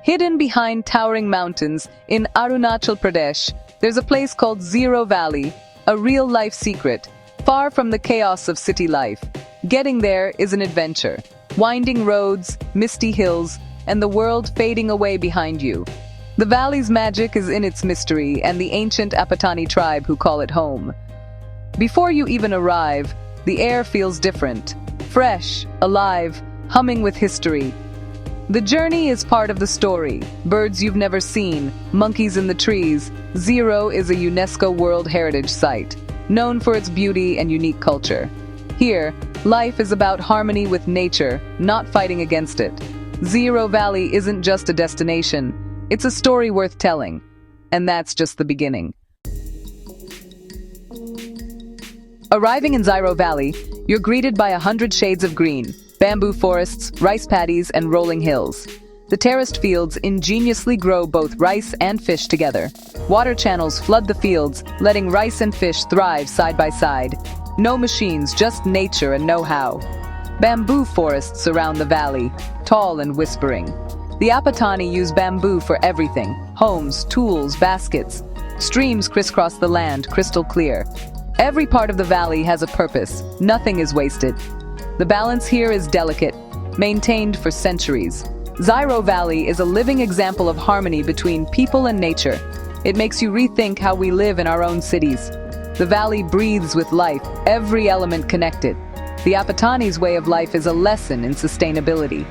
Hidden behind towering mountains in Arunachal Pradesh, there's a place called Ziro Valley, a real-life secret, far from the chaos of city life. Getting there is an adventure. Winding roads, misty hills, and the world fading away behind you. The valley's magic is in its mystery and the ancient Apatani tribe who call it home. Before you even arrive, the air feels different, fresh, alive, humming with history. The journey is part of the story. Birds you've never seen, monkeys in the trees. Ziro is a UNESCO World Heritage Site, known for its beauty and unique culture. Here, life is about harmony with nature, not fighting against it. Ziro Valley isn't just a destination, it's a story worth telling. And that's just the beginning. Arriving in Ziro Valley, you're greeted by 100 shades of green, bamboo forests, rice paddies, and rolling hills. The terraced fields ingeniously grow both rice and fish together. Water channels flood the fields, letting rice and fish thrive side by side. No machines, just nature and know-how. Bamboo forests surround the valley, tall and whispering. The Apatani use bamboo for everything: homes, tools, baskets. Streams crisscross the land, crystal clear. Every part of the valley has a purpose. Nothing is wasted. The balance here is delicate, maintained for centuries. Ziro Valley is a living example of harmony between people and nature. It makes you rethink how we live in our own cities. The valley breathes with life, every element connected. The Apatani's way of life is a lesson in sustainability.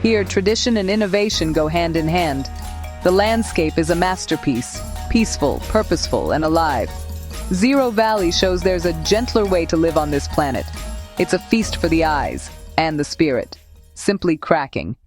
Here, tradition and innovation go hand in hand. The landscape is a masterpiece, peaceful, purposeful, and alive. Ziro Valley shows there's a gentler way to live on this planet. It's a feast for the eyes and the spirit, simply cracking.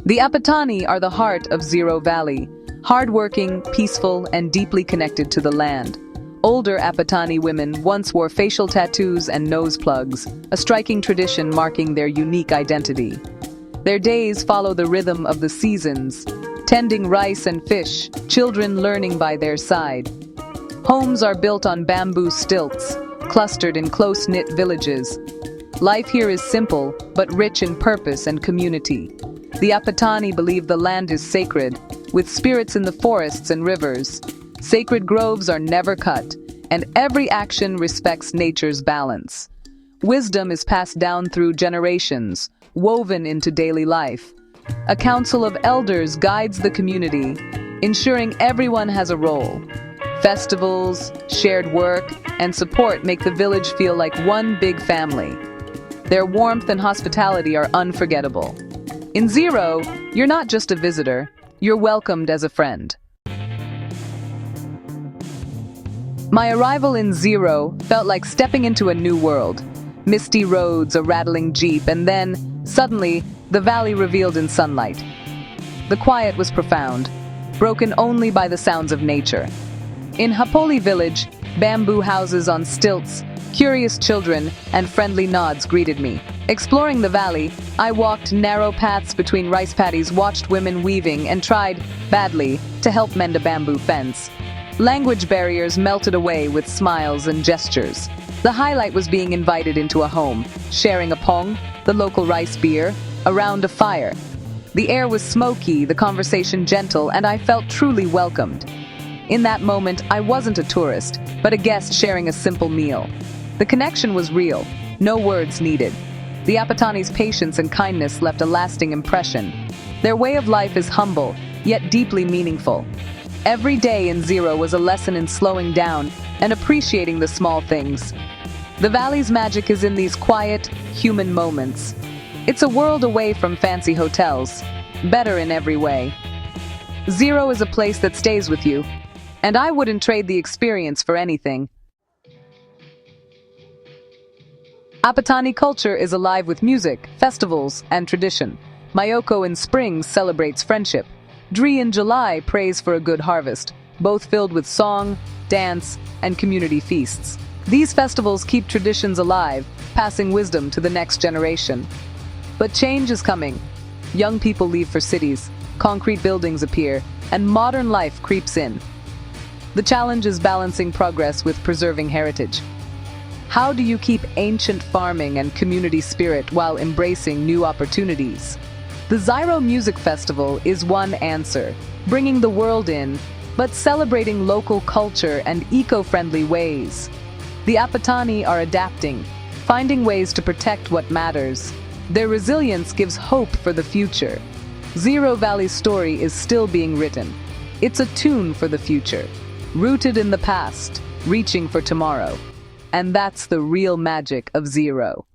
The Apatani are the heart of Ziro Valley, hardworking, peaceful, and deeply connected to the land. Older Apatani women once wore facial tattoos and nose plugs, a striking tradition marking their unique identity. Their days follow the rhythm of the seasons, tending rice and fish, children learning by their side. Homes are built on bamboo stilts, clustered in close-knit villages. Life here is simple, but rich in purpose and community. The Apatani believe the land is sacred, with spirits in the forests and rivers. Sacred groves are never cut, and every action respects nature's balance. Wisdom is passed down through generations, woven into daily life. A council of elders guides the community, ensuring everyone has a role. Festivals, shared work, and support make the village feel like one big family. Their warmth and hospitality are unforgettable. In Ziro, you're not just a visitor, you're welcomed as a friend. My arrival in Ziro felt like stepping into a new world. Misty roads, a rattling jeep, and then, suddenly, the valley revealed in sunlight. The quiet was profound, broken only by the sounds of nature. In Hapoli village, bamboo houses on stilts, curious children, and friendly nods greeted me. Exploring the valley, I walked narrow paths between rice paddies, watched women weaving, and tried, badly, to help mend a bamboo fence. Language barriers melted away with smiles and gestures. The highlight was being invited into a home, sharing a pong, the local rice beer, around a fire. The air was smoky, the conversation gentle, and I felt truly welcomed. In that moment, I wasn't a tourist, but a guest sharing a simple meal. The connection was real, no words needed. The Apatani's patience and kindness left a lasting impression. Their way of life is humble, yet deeply meaningful. Every day in Ziro was a lesson in slowing down and appreciating the small things. The valley's magic is in these quiet, human moments. It's a world away from fancy hotels, better in every way. Ziro is a place that stays with you, and I wouldn't trade the experience for anything. Apatani culture is alive with music, festivals, and tradition. Mayoko in spring celebrates friendship. Dri in July prays for a good harvest, both filled with song, dance, and community feasts. These festivals keep traditions alive, passing wisdom to the next generation. But change is coming. Young people leave for cities, concrete buildings appear, and modern life creeps in. The challenge is balancing progress with preserving heritage. How do you keep ancient farming and community spirit while embracing new opportunities? The Ziro Music Festival is one answer, bringing the world in, but celebrating local culture and eco-friendly ways. The Apatani are adapting, finding ways to protect what matters. Their resilience gives hope for the future. Ziro Valley's story is still being written. It's a tune for the future, rooted in the past, reaching for tomorrow. And that's the real magic of Ziro.